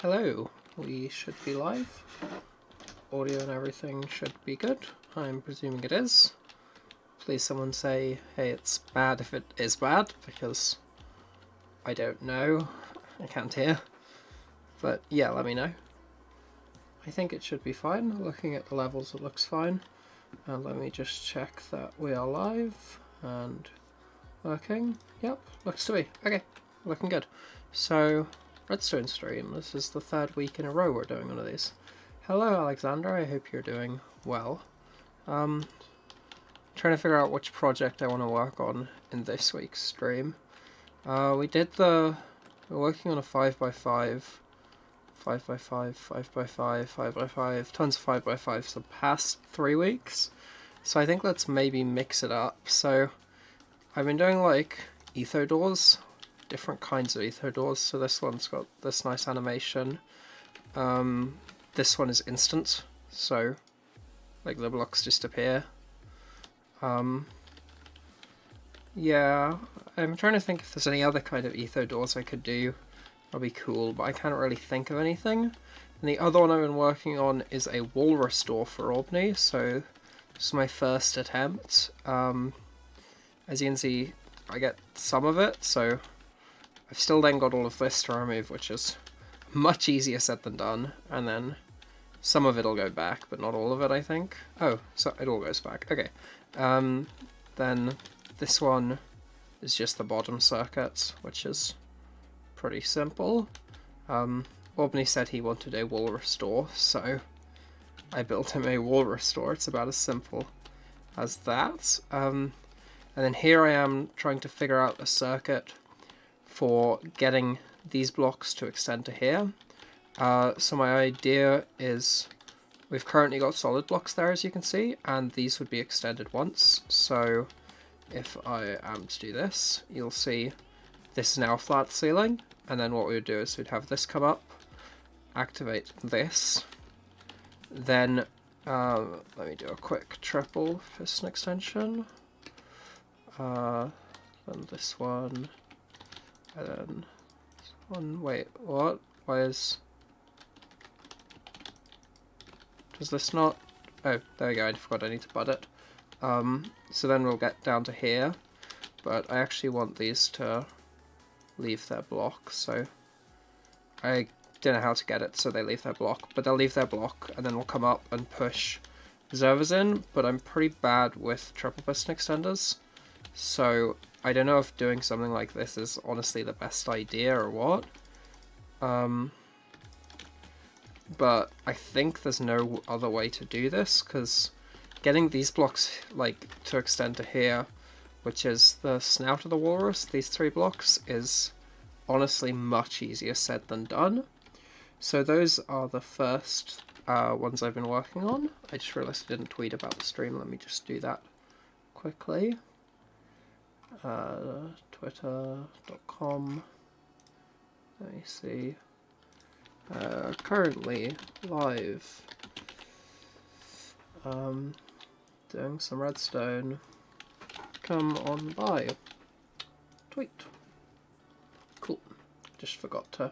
Hello, we should be live. Audio and everything should be good. I'm presuming it is. Please someone say, hey, it's bad if it is bad, because I don't know. I can't hear. But yeah, let me know. I think it should be fine. Looking at the levels, it looks fine. And let me just check that we are live and working. Yep, looks to be. Okay, looking good. So, redstone stream. This is the third week in a row we're doing one of these. Hello, Alexander. I hope you're doing well. Trying to figure out which project I want to work on in this week's stream. We're working on a 5x5, 5x5, 5x5, 5x5, tons of 5x5s the past 3 weeks. So I think let's maybe mix it up. So I've been doing like etho doors, different kinds of etho doors. So this one's got this nice animation. This one is instant, so like the blocks just appear. Yeah, I'm trying to think if there's any other kind of etho doors I could do. That'd be cool, but I can't really think of anything. And the other one I've been working on is a walrus door for Albany, so this is my first attempt. As you can see, I get some of it, so I've still then got all of this to remove, which is much easier said than done, and then some of it'll go back, but not all of it, I think. Oh, so it all goes back. Okay. Then this one is just the bottom circuit, which is pretty simple. Albany said he wanted a walrus door, so I built him a walrus door. It's about as simple as that. And then here I am trying to figure out a circuit for getting these blocks to extend to here. So my idea is we've currently got solid blocks there, as you can see, and these would be extended once. So if I am to do this, you'll see this is now a flat ceiling, and then what we would do is we'd have this come up, activate this, then let me do a quick triple piston extension, then this one, and then this one. Wait, what? Why is... Does this not... Oh, there we go, I forgot I need to bud it. So then we'll get down to here, but I actually want these to leave their block, so I don't know how to get it so they leave their block, but they'll leave their block, and then we'll come up and push reservoirs in, but I'm pretty bad with triple piston extenders, so I don't know if doing something like this is honestly the best idea or what. But I think there's no other way to do this, because getting these blocks like to extend to here, which is the snout of the walrus, these 3 blocks, is honestly much easier said than done. So those are the first ones I've been working on. I just realised I didn't tweet about the stream. Let me just do that quickly. Twitter.com. Let me see. Currently live. Doing some redstone. Come on by. Tweet. Cool. Just forgot to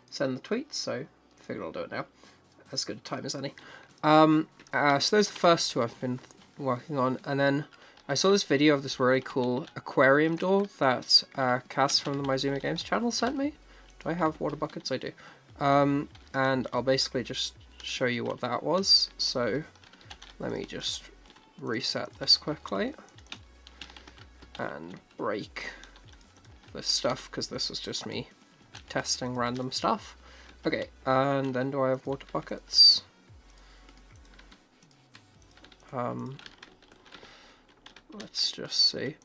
send the tweet, so figured I'll do it now. As good a time as any. So those are the first 2 I've been working on, and then I saw this video of this really cool aquarium door that Cass from the MyZuma Games channel sent me. Do I have water buckets? I do. And I'll basically just show you what that was. So let me just reset this quickly and break this stuff, because this is just me testing random stuff. Okay, and then do I have water buckets? Let's just see.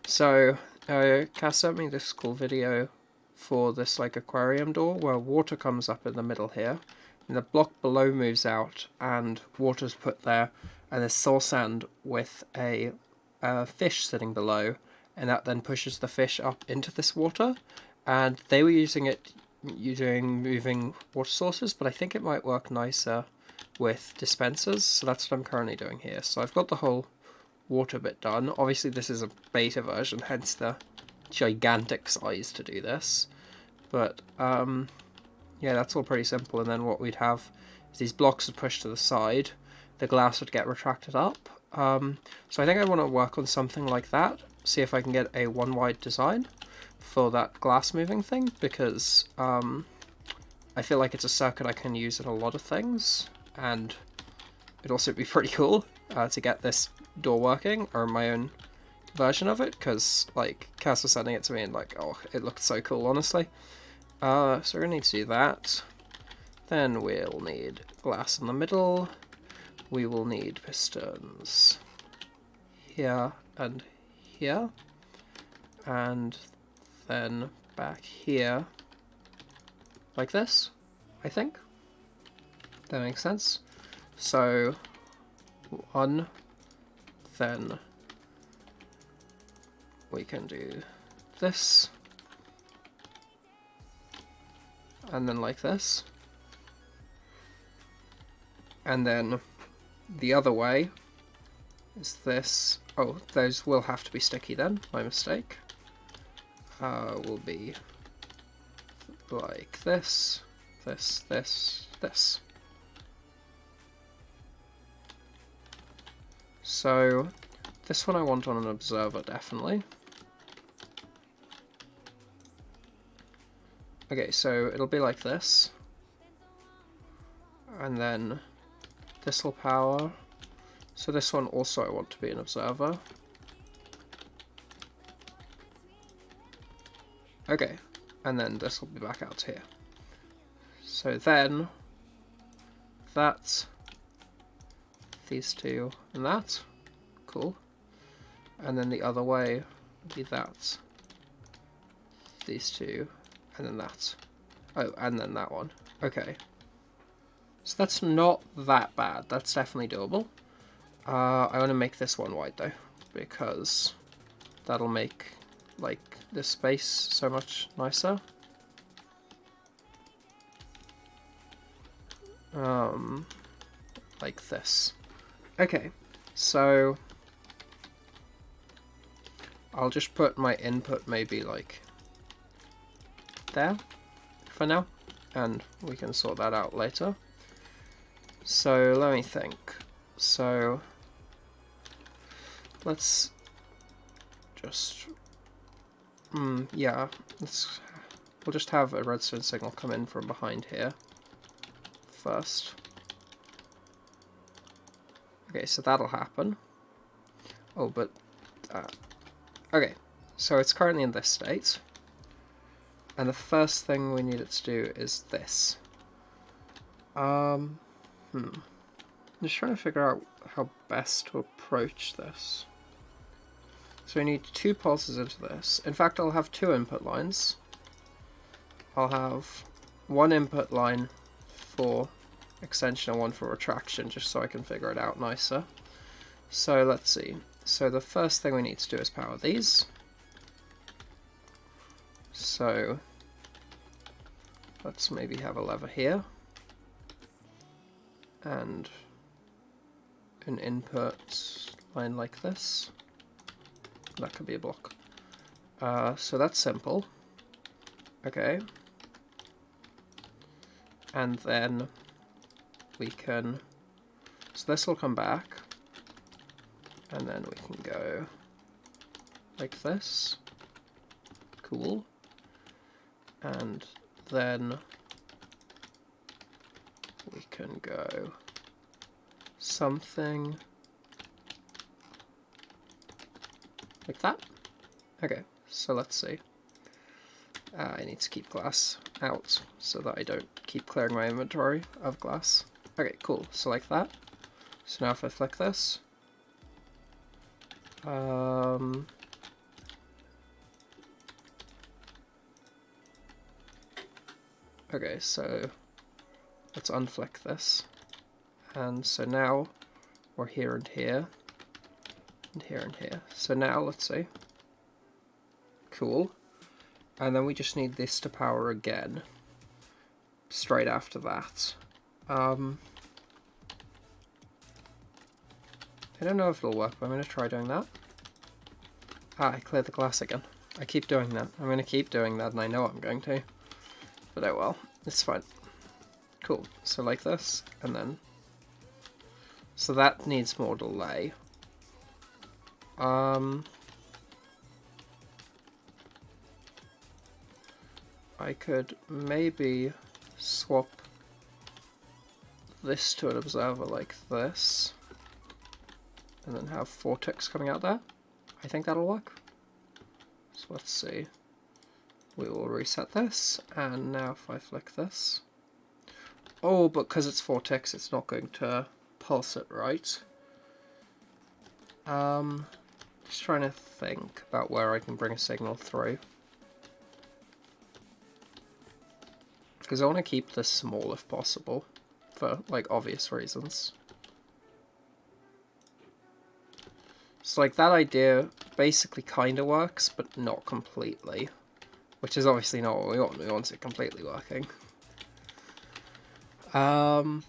So Cass sent me this cool video for this like aquarium door where water comes up in the middle here, and the block below moves out and water's put there, and there's soul sand with a fish sitting below, and that then pushes the fish up into this water. And they were using moving water sources, but I think it might work nicer with dispensers, so that's what I'm currently doing here. So I've got the whole water bit done. Obviously this is a beta version, hence the gigantic size to do this, but Yeah, that's all pretty simple. And then what we'd have is these blocks would push to the side. The glass would get retracted up. So I think I want to work on something like that. See if I can get a one wide design for that glass moving thing, because I feel like it's a circuit I can use in a lot of things, and it'd also be pretty cool to get this door working, or my own version of it, because like Cass was sending it to me and like, oh, it looked so cool, honestly. So we're gonna need to do that. Then we'll need glass in the middle. We will need pistons here and here, and then back here, like this, I think. That makes sense. So, one, then we can do this, and then like this. And then the other way is this. Oh, those will have to be sticky then, my mistake. Will be like this, this, this, this. So this one I want on an observer, definitely. Okay, so it'll be like this. And then this will power. So this one also I want to be an observer. Okay, and then this will be back out here. So then that's these two and that. Cool. And then the other way would be that. These two, and then that. Oh, and then that one. Okay. So that's not that bad. That's definitely doable. I want to make this one wide though, because that'll make like this space so much nicer. Like this. Okay, so I'll just put my input maybe like there for now, and we can sort that out later. So let me think. So let's just yeah, we'll just have a redstone signal come in from behind here first. Okay, so that'll happen. Oh, but okay, so it's currently in this state, and the first thing we need it to do is this. I'm just trying to figure out how best to approach this. So we need 2 pulses into this. In fact, I'll have 2 input lines. I'll have 1 input line for extension and 1 for retraction, just so I can figure it out nicer. So let's see. So the first thing we need to do is power these. So let's maybe have a lever here, and an input line like this. That could be a block. So that's simple. Okay. And then we can, so this will come back, and then we can go like this. Cool. And then we can go something like that. Okay, so let's see. I need to keep glass out so that I don't keep clearing my inventory of glass. Okay, cool. So like that. So now if I flick this, okay, so let's unflick this. And so now we're here and here, and here and here. So now let's see. Cool. And then we just need this to power again straight after that. I don't know if it'll work, but I'm going to try doing that. Ah, I cleared the glass again. I keep doing that. I'm going to keep doing that, and I know I'm going to. But oh well. It's fine. Cool. So like this, and then... So that needs more delay. I could maybe swap this to an observer like this, and then have 4 ticks coming out there. I think that'll work. So let's see. We will reset this, and now if I flick this... Oh, but because it's 4 ticks, it's not going to pulse it right. Just trying to think about where I can bring a signal through. Because I want to keep this small if possible, for, like, obvious reasons. So, like, that idea basically kind of works, but not completely. Which is obviously not what we want. We want it completely working. I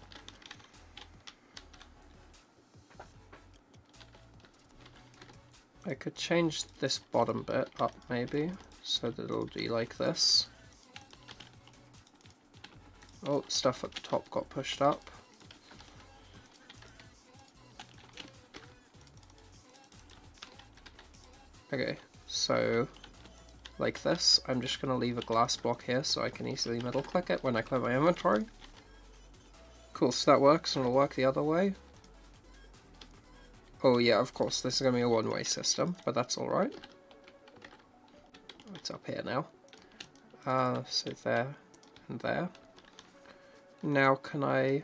could change this bottom bit up, maybe, so that it'll be like this. Oh, stuff at the top got pushed up. Okay, so like this. I'm just going to leave a glass block here so I can easily middle click it when I clear my inventory. Cool, so that works, and it'll work the other way. Oh yeah, of course, this is going to be a one-way system, but that's alright. It's up here now. So there and there. Now can I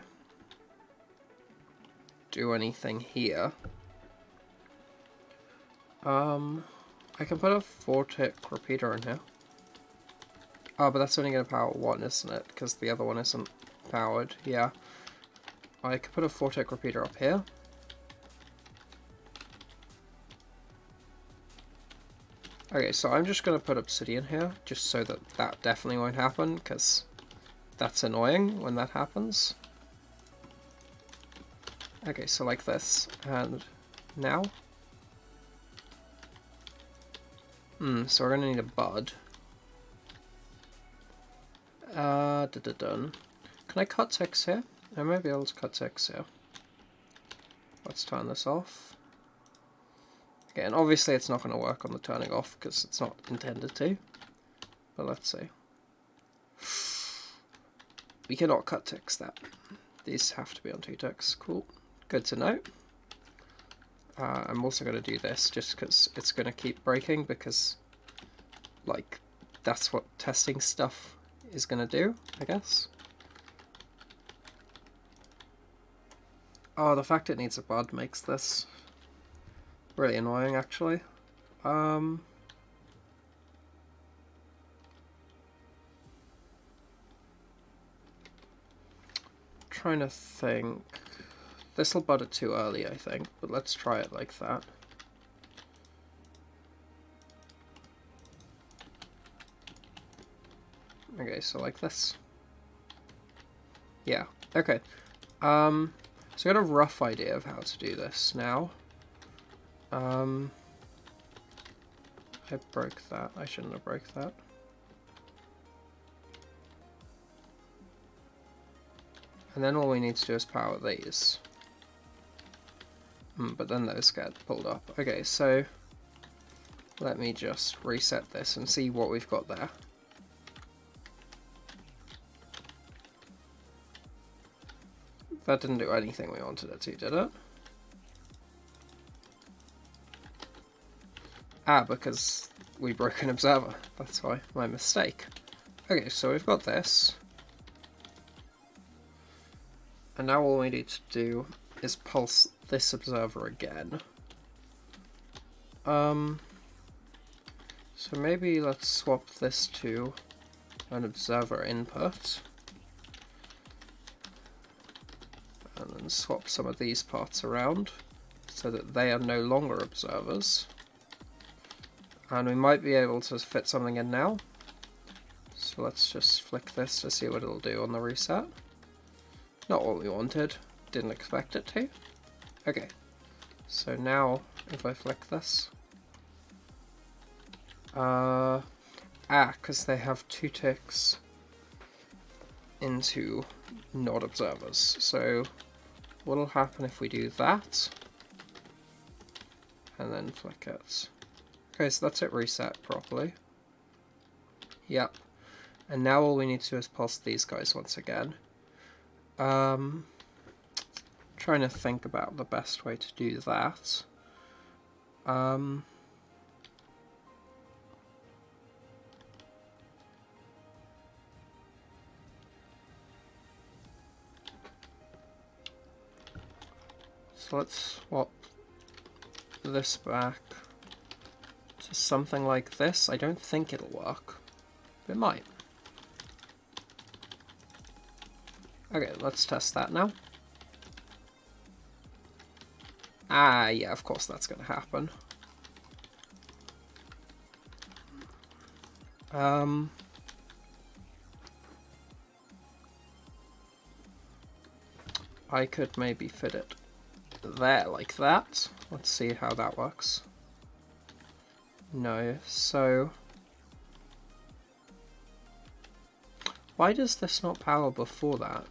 do anything here? I can put a 4-tick repeater in here. Oh, but that's only going to power one, isn't it? Because the other one isn't powered. Yeah. I could put a 4-tick repeater up here. Okay, so I'm just going to put obsidian here, just so that that definitely won't happen, because that's annoying when that happens. Okay, so like this, and now? So we're going to need a bud. Done. Can I cut ticks here? I might be able to cut ticks here. Let's turn this off. Okay, and obviously it's not going to work on the turning off because it's not intended to. But let's see. We cannot cut ticks that. These have to be on 2 ticks. Cool. Good to know. I'm also going to do this just because it's going to keep breaking because, like, that's what testing stuff is going to do, I guess. Oh, the fact it needs a bud makes this really annoying, actually. Trying to think. This'll bud it too early, I think, but let's try it like that. Okay, so like this. Yeah, okay. So I got a rough idea of how to do this now. I broke that. I shouldn't have broke that. And then all we need to do is power these. But then those get pulled up. Okay, so let me just reset this and see what we've got there. That didn't do anything we wanted it to, did it? Ah, because we broke an observer. That's why. My mistake. Okay, so we've got this. And now all we need to do is pulse this observer again. So maybe let's swap this to an observer input. And then swap some of these parts around so that they are no longer observers. And we might be able to fit something in now. So let's just flick this to see what it'll do on the reset. Not what we wanted. Didn't expect it to. Okay. So now, if I flick this... because they have 2 ticks. into not observers. So what'll happen if we do that? And then flick it. Okay, so that's it reset properly. Yep. And now all we need to do is pulse these guys once again. Trying to think about the best way to do that. So let's swap this back to something like this. I don't think it'll work. It might. Okay, let's test that now. Ah, yeah, of course that's going to happen. I could maybe fit it there like that. Let's see how that works. No, so why does this not power before that?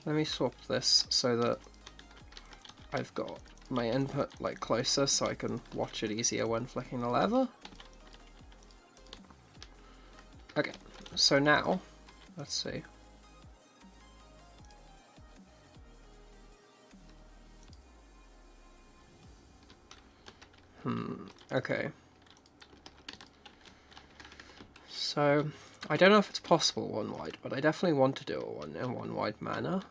Let me swap this so that I've got my input like closer so I can watch it easier when flicking the lever. Okay, so now, let's see. Okay. So, I don't know if it's possible one wide, but I definitely want to do it in one wide manner.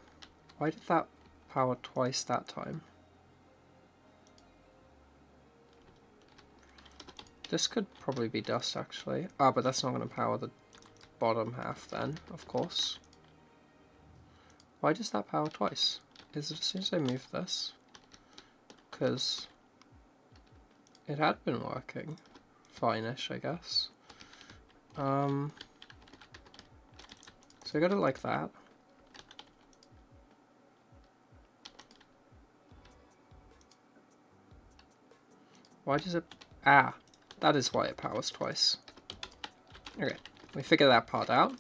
Why did that power twice that time? This could probably be dust actually. Ah, but that's not going to power the bottom half then, of course. Why does that power twice? Is it as soon as I move this? Because it had been working fine-ish, I guess. So I got it like that. Why does it... Ah, that is why it powers twice. Okay, we figured that part out.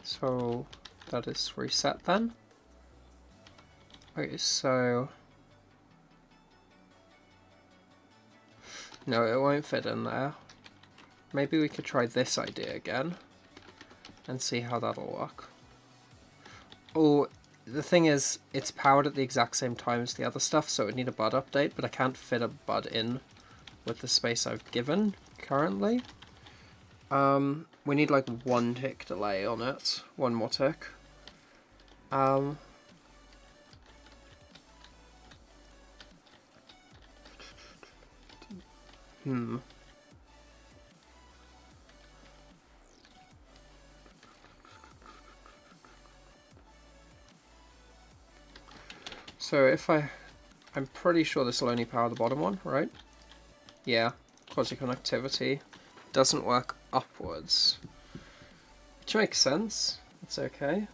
So that is reset then. Okay, so... No, it won't fit in there. Maybe we could try this idea again and see how that'll work. Oh, the thing is, it's powered at the exact same time as the other stuff, so it would need a bud update, but I can't fit a bud in with the space I've given currently. We need like 1 tick delay on it. 1 more tick. So if I'm pretty sure this will only power the bottom one, right? Yeah, quasi-connectivity doesn't work upwards. Which makes sense. It's okay.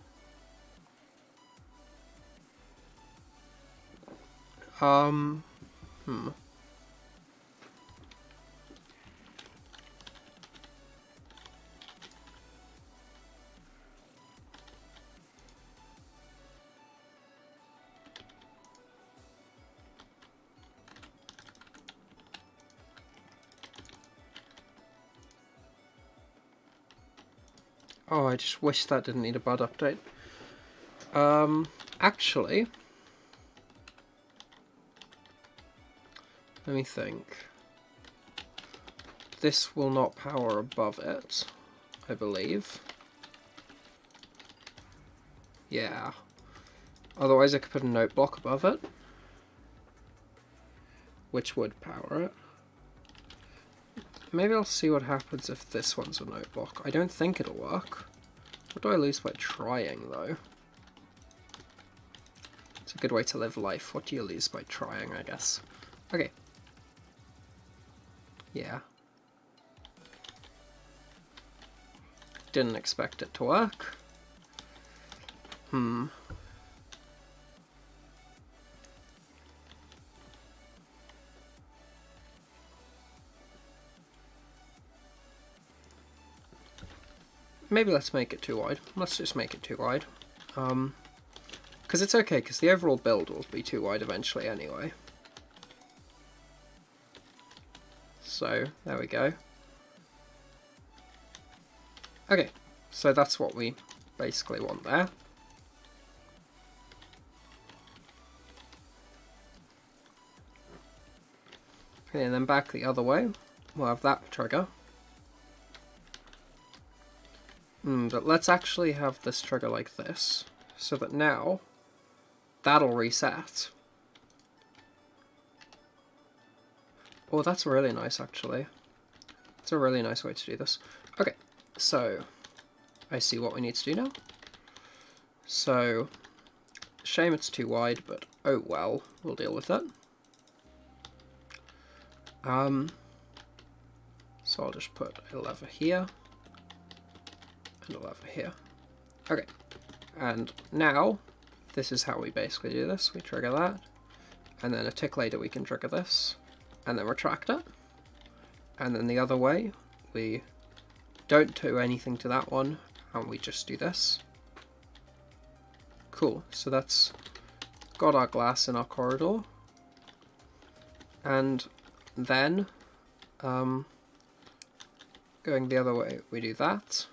Oh, I just wish that didn't need a bud update. Actually, let me think. This will not power above it, I believe. Yeah. Otherwise I could put a note block above it, which would power it. Maybe I'll see what happens if this one's a note block. I don't think it'll work. What do I lose by trying, though? It's a good way to live life. What do you lose by trying, I guess? Okay. Yeah. Didn't expect it to work. maybe let's make it too wide. Let's just make it too wide. Because it's okay, because the overall build will be too wide eventually anyway. So, there we go. Okay, so that's what we basically want there. Okay, and then back the other way, we'll have that trigger. But let's actually have this trigger like this, so that now that'll reset. Oh, that's really nice, actually. It's a really nice way to do this. Okay, so I see what we need to do now. So, shame it's too wide, but oh well, we'll deal with it. So I'll just put a lever here and a lever here. Okay, and now this is how we basically do this. We trigger that, and then a tick later we can trigger this, and then retract it. And then the other way, we don't do anything to that one, and we just do this. Cool, so that's got our glass in our corridor. And then, going the other way, we do that,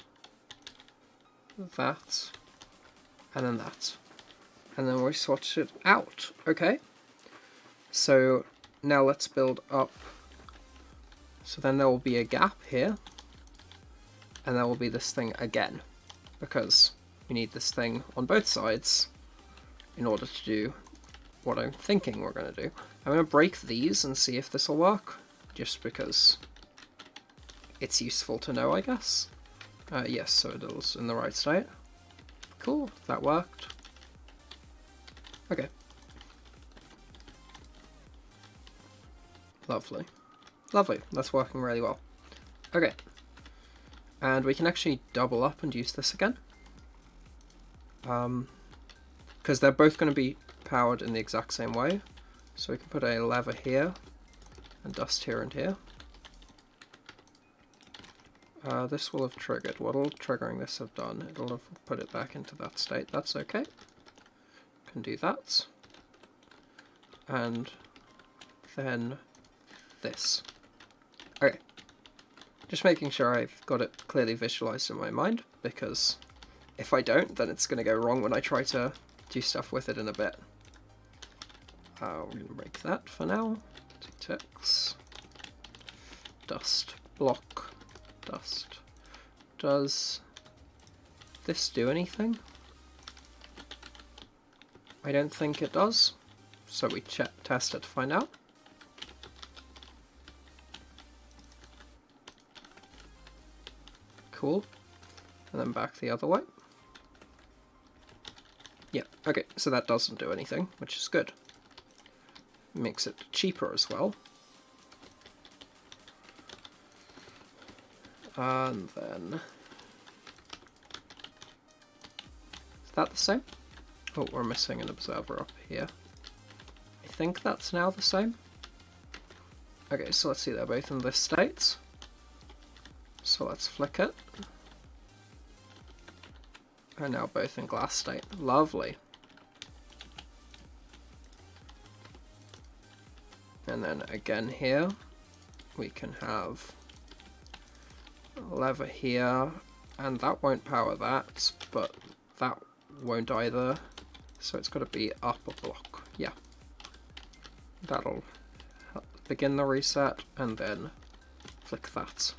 that, and then that. And then we swatch it out, okay? So now let's build up. So then there will be a gap here, and there will be this thing again, because we need this thing on both sides in order to do what I'm thinking we're going to do. I'm going to break these and see if this will work, just because it's useful to know, I guess. Yes, so it was in the right state. Cool, that worked. Okay. Lovely. Lovely, that's working really well. Okay. And we can actually double up and use this again. Because they're both going to be powered in the exact same way. So we can put a lever here, and dust here and here. This will have triggered. What'll triggering this have done? It'll have put it back into that state. That's okay. Can do that. And then this. Okay. Just making sure I've got it clearly visualized in my mind, because if I don't, then it's going to go wrong when I try to do stuff with it in a bit. We're going to break that for now. 2 ticks. Dust. Block. Dust. Does this do anything? I don't think it does. So we test it to find out. Cool. And then back the other way. Yeah, okay, so that doesn't do anything, which is good. Makes it cheaper as well. And then... is that the same? Oh, we're missing an observer up here. I think that's now the same. Okay, so let's see, they're both in this state. So let's flick it. And now both in glass state. Lovely. And then again here, we can have a lever here, and that won't power that, but that won't either. So it's got to be up a block. Yeah. That'll begin the reset, and then flick that.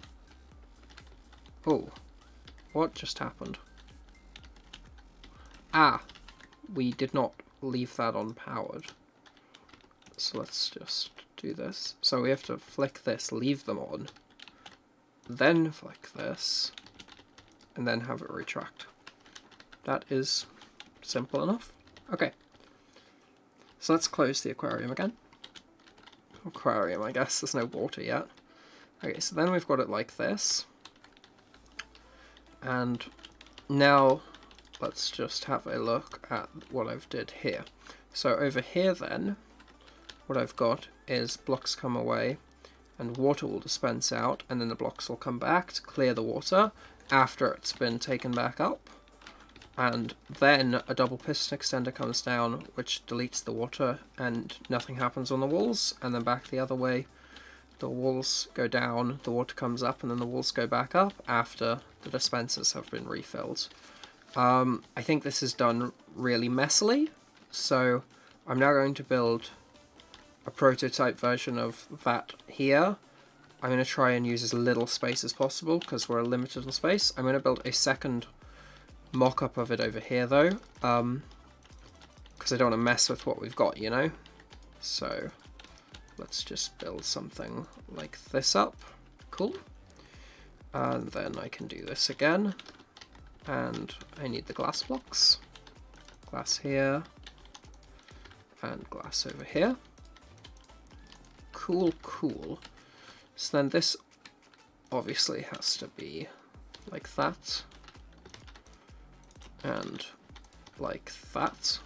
Oh, what just happened? Ah, we did not leave that on powered. So let's just do this. So we have to flick this, leave them on, then flick this, and then have it retract. That is simple enough. Okay. So let's close the aquarium again. Aquarium, I guess. There's no water yet. Okay, so then we've got it like this. And now let's just have a look at what I've did here. So over here then, what I've got is blocks come away and water will dispense out, and then the blocks will come back to clear the water, after it's been taken back up. And then a double piston extender comes down, which deletes the water, and nothing happens on the walls. And then back the other way, the walls go down, the water comes up, and then the walls go back up after the dispensers have been refilled. I think this is done really messily, so I'm now going to build a prototype version of that here. I'm going to try and use as little space as possible, because we're limited on space. I'm going to build a second mock-up of it over here though, because I don't want to mess with what we've got, you know? So let's just build something like this up. Cool. And then I can do this again. And I need the glass blocks. Glass here. And glass over here. Cool, cool. So then this obviously has to be like that. And like that,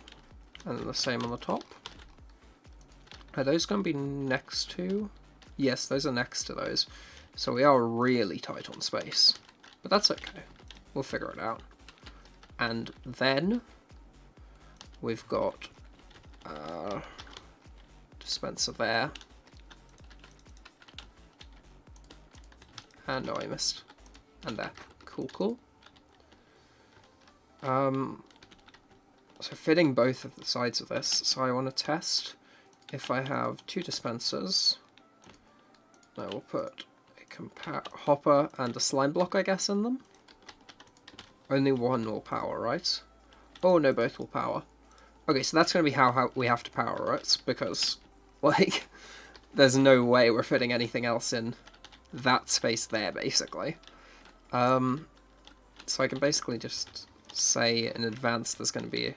and then the same on the top. Are those going to be next to? Yes, those are next to those. So we are really tight on space, but that's okay. We'll figure it out. And then we've got dispenser there. And no, I missed. And there. Cool, cool. So fitting both of the sides of this, so I want to test if I have two dispensers. I will put a hopper and a slime block, I guess, in them. Only one will power, right? Oh no, both will power. Okay, so that's going to be how we have to power it, because, like, there's no way we're fitting anything else in that space there, basically. So I can basically just say in advance there's going to be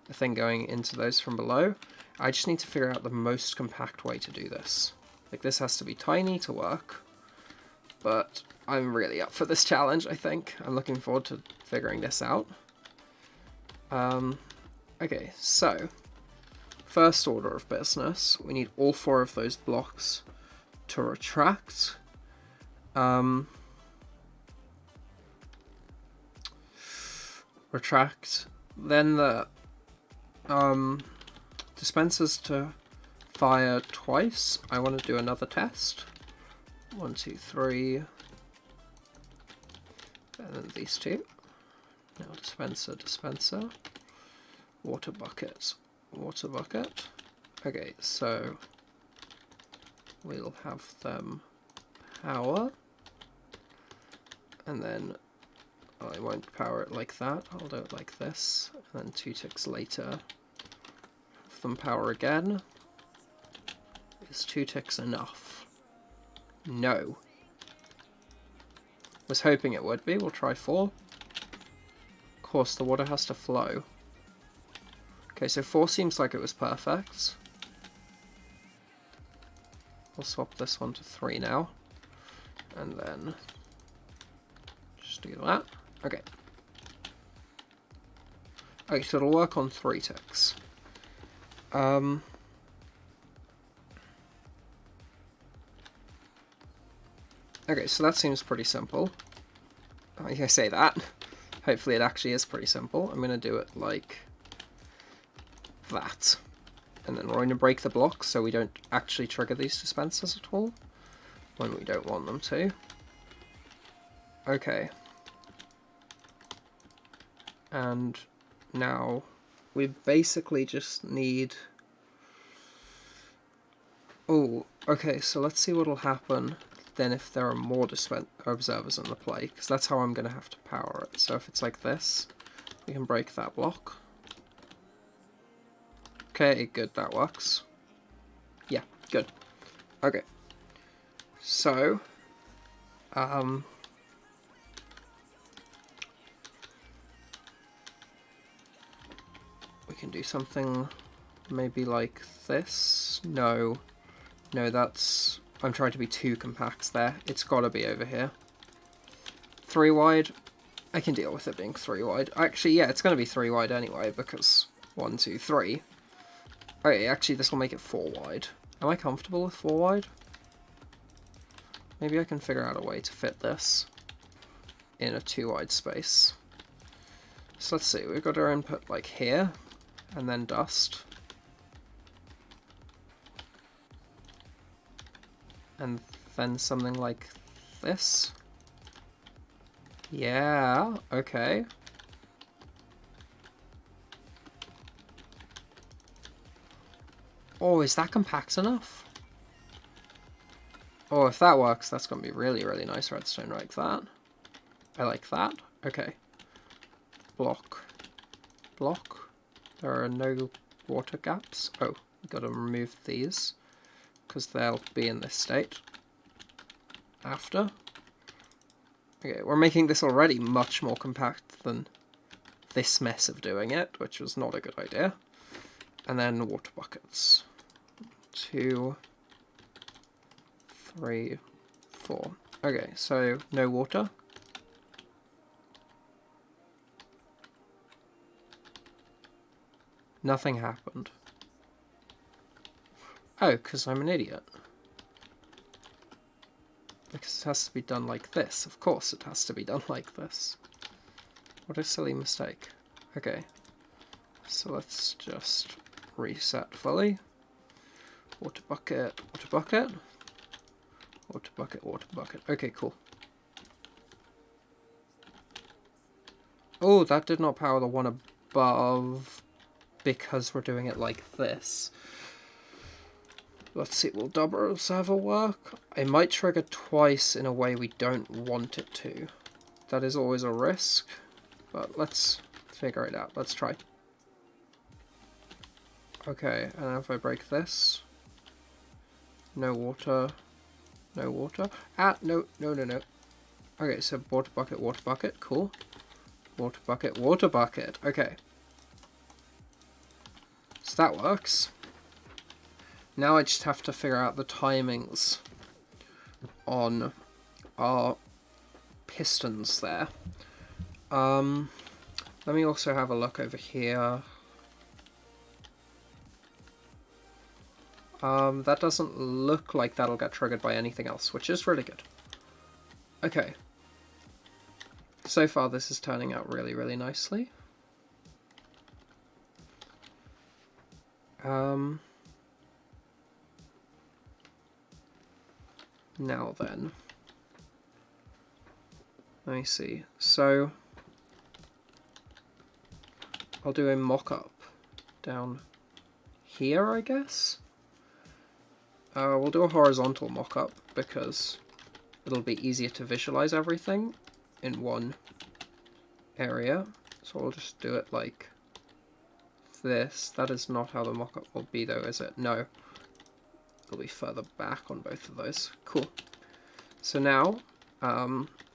a thing going into those from below. I just need to figure out the most compact way to do this. Like, this has to be tiny to work, but I'm really up for this challenge, I think. I'm looking forward to figuring this out. Okay, so first order of business, we need all four of those blocks to retract. Retract, then the dispensers to fire twice. I want to do another test. 1, 2, 3, and then these two. Now dispenser, dispenser, water bucket, water bucket. Okay, so we'll have them power, and then I won't power it like that, I'll do it like this, and then 2 ticks later have them power again. Is 2 ticks enough? No. Was hoping it would be, we'll try 4. Of course, the water has to flow. Okay, so 4 seems like it was perfect. We'll swap this one to 3 now, and then just do that. Okay. Okay, so it'll work on 3 ticks. Okay, so that seems pretty simple. I say that. Hopefully it actually is pretty simple. I'm going to do it like that. And then we're going to break the blocks so we don't actually trigger these dispensers at all when we don't want them to. Okay. And now we basically just need... Oh, okay, so let's see what'll happen then if there are more observers on the play, because that's how I'm going to have to power it. So if it's like this, we can break that block. Okay, good, that works. Yeah, good. Okay. So, we can do something maybe like this. No, that's... I'm trying to be too compact there. It's got to be over here. 3 wide. I can deal with it being 3 wide. Actually, yeah, it's going to be 3 wide anyway, because 1, 2, 3. Okay, actually, this will make it 4 wide. Am I comfortable with 4 wide? Maybe I can figure out a way to fit this in a 2 wide space. So let's see, we've got our input like here, and then dust. And then something like this. Yeah, okay. Oh, is that compact enough? Oh, if that works, that's going to be really, really nice redstone like that. I like that. Okay. Block. Block. There are no water gaps. Oh, we've got to remove these, because they'll be in this state after. Okay, we're making this already much more compact than this mess of doing it, which was not a good idea. And then water buckets. 2, 3, 4. Okay, so no water. Nothing happened. Oh, because I'm an idiot. Because it has to be done like this. Of course it has to be done like this. What a silly mistake. Okay. So let's just reset fully. Water bucket, water bucket. Water bucket, water bucket. Okay, cool. Oh, that did not power the one above because we're doing it like this. Let's see, will double observer work? It might trigger twice in a way we don't want it to. That is always a risk, but let's figure it out. Let's try. Okay, and if I break this, no water, no water. Ah, no, no, no, no. Okay, so water bucket, cool. Water bucket, okay. So that works. Now I just have to figure out the timings on our pistons there. Let me also have a look over here. That doesn't look like that'll get triggered by anything else, which is really good. Okay. So far this is turning out really, really nicely. Now then. Let me see. So I'll do a mock-up down here, I guess. We'll do a horizontal mock-up because it'll be easier to visualize everything in one area. So I'll just do it like this. That is not how the mock-up will be though, is it? No. It'll be further back on both of those. Cool. So now, I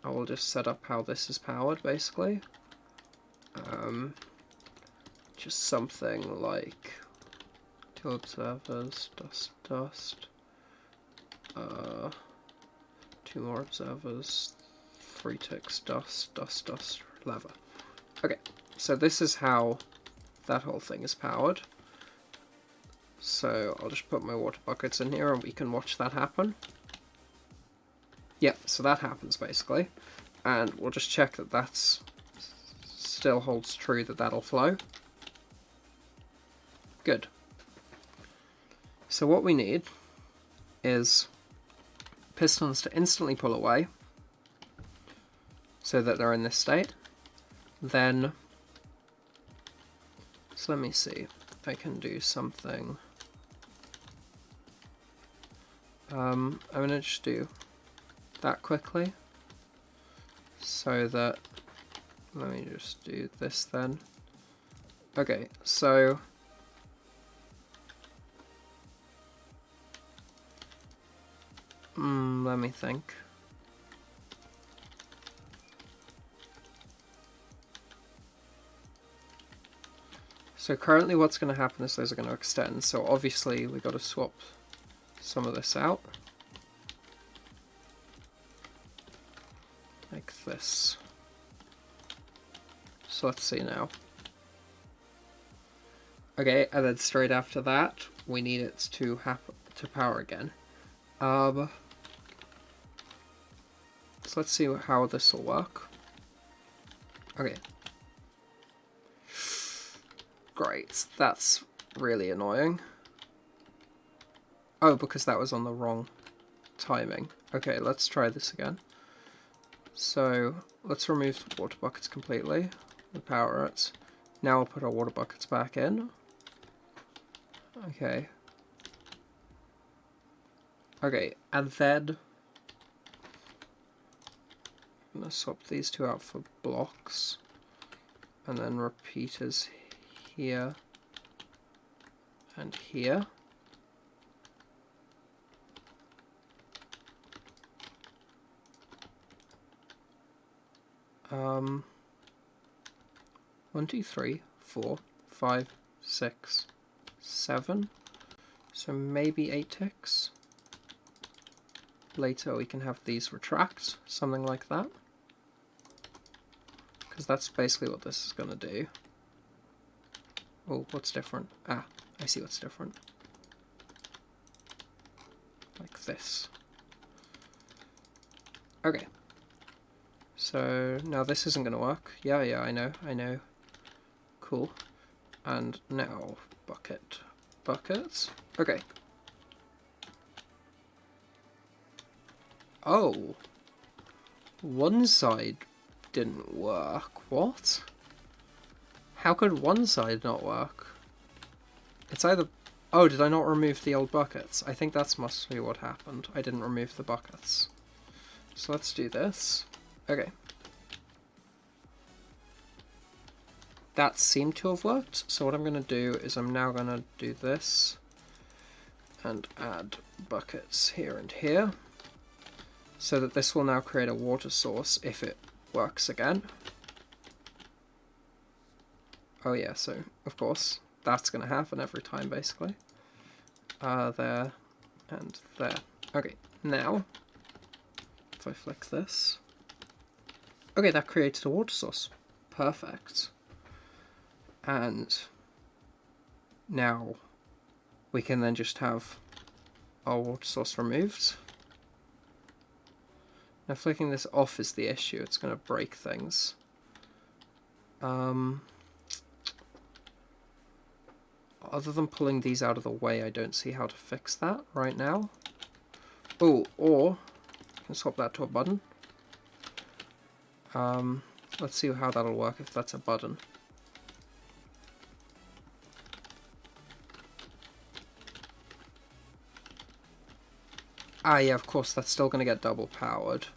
will just set up how this is powered, basically. Just something like 2 observers, dust, dust. 2 more observers, 3 ticks, dust, dust, dust, lever. Okay, so this is how that whole thing is powered. So I'll just put my water buckets in here and we can watch that happen. Yep, so that happens basically. And we'll just check that that's still holds true, that that'll flow. Good. So what we need is pistons to instantly pull away so that they're in this state. Then, so let me see, I can do something. I'm going to just do that quickly so that, let me just do this then. Okay, so let me think. So currently what's going to happen is those are going to extend, so obviously we've got to swap some of this out. Like this. So let's see now. Okay, and then straight after that, we need it to power again. So let's see how this will work. Okay. Great, that's really annoying. Oh, because that was on the wrong timing. Okay, let's try this again. So, let's remove the water buckets completely. And power it. Now we'll put our water buckets back in. Okay. Okay, and then I'm going to swap these two out for blocks. And then repeaters here and here. Um, 1, 2, 3, 4, 5, 6, 7. So maybe 8 ticks. Later we can have these retract, something like that. Because that's basically what this is going to do. Oh, what's different? Ah, I see what's different. Like this. Okay. So now this isn't going to work. Yeah, I know. Cool. And now buckets. Okay. Oh. One side didn't work. What? How could one side not work? It's either... Oh, did I not remove the old buckets? I think that's must be what happened. I didn't remove the buckets. So let's do this. Okay. That seemed to have worked. So what I'm going to do is I'm now going to do this. And add buckets here and here. So that this will now create a water source if it works again. Oh yeah, so of course that's going to happen every time basically. There and there. Okay, now if I flick this. Okay, that created a water source. Perfect. And now we can then just have our water source removed. Now flicking this off is the issue, it's going to break things. Other than pulling these out of the way, I don't see how to fix that right now. Oh, or I can swap that to a button. Let's see how that'll work if that's a button. Ah, yeah, of course, that's still going to get double powered.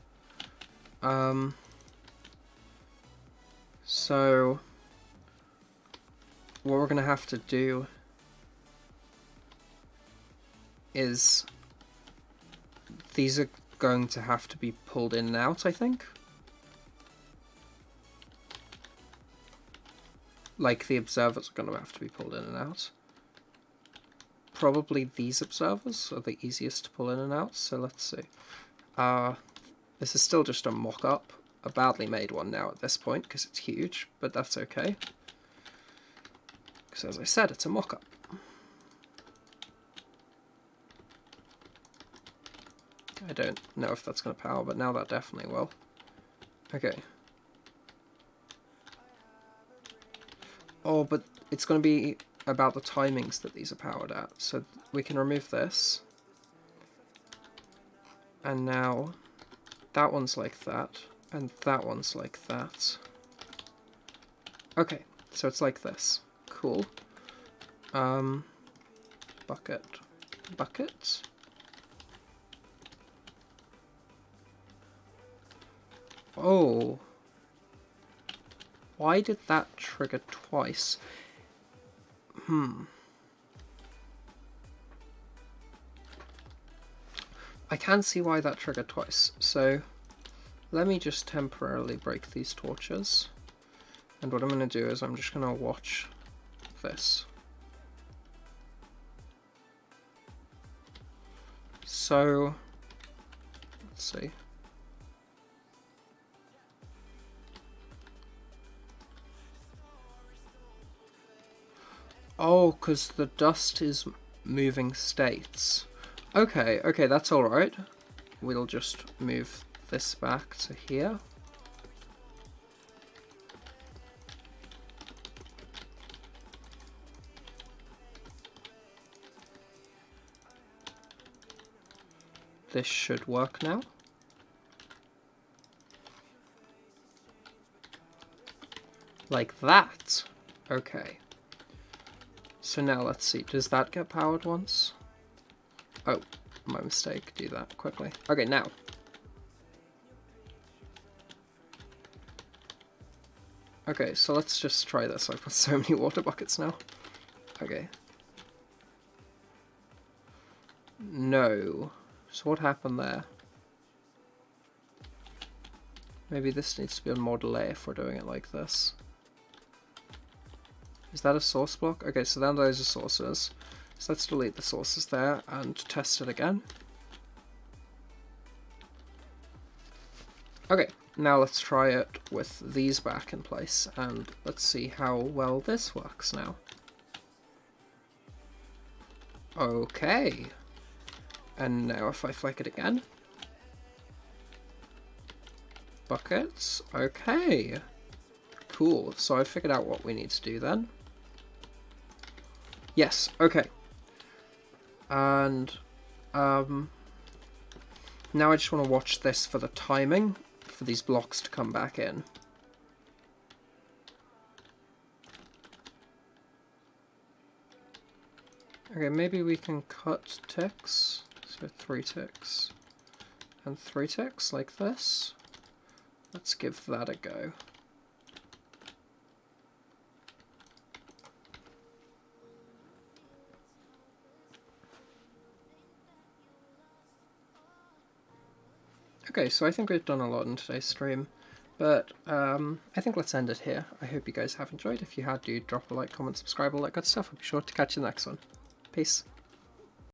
So what we're going to have to do is these are going to have to be pulled in and out, I think. Like the observers are going to have to be pulled in and out. Probably these observers are the easiest to pull in and out, so let's see. This is still just a mock-up, a badly made one now at this point, because it's huge, but that's okay. Because as I said, it's a mock-up. I don't know if that's going to power, but now that definitely will. Okay. Oh, but it's going to be about the timings that these are powered at. So we can remove this. And now that one's like that, and that one's like that. Okay, so it's like this. Cool. Bucket. Oh. Why did that trigger twice? I can see why that triggered twice. So let me just temporarily break these torches. And what I'm going to do is I'm just going to watch this. So let's see. Oh, because the dust is moving states. Okay, that's alright. We'll just move this back to here. this should work now. Like that. Okay. So now let's see, does that get powered once? Oh, my mistake, do that quickly. Okay, now. Okay, so let's just try this. I've got so many water buckets now. Okay. No. So what happened there? Maybe this needs to be on more delay if we're doing it like this. Is that a source block? Okay, so then those are sources. So let's delete the sources there and test it again. Okay, now let's try it with these back in place, and let's see how well this works now. Okay. And now if I flick it again. Buckets. Okay. Cool. So I figured out what we need to do then. Yes, okay. And now I just want to watch this for the timing for these blocks to come back in. Okay, maybe we can cut ticks. So 3 ticks and 3 ticks like this. Let's give that a go. Okay, so I think we've done a lot in today's stream, but I think let's end it here. I hope you guys have enjoyed. If you had, do drop a like, comment, subscribe, all that good stuff. I'll be sure to catch you in the next one. Peace.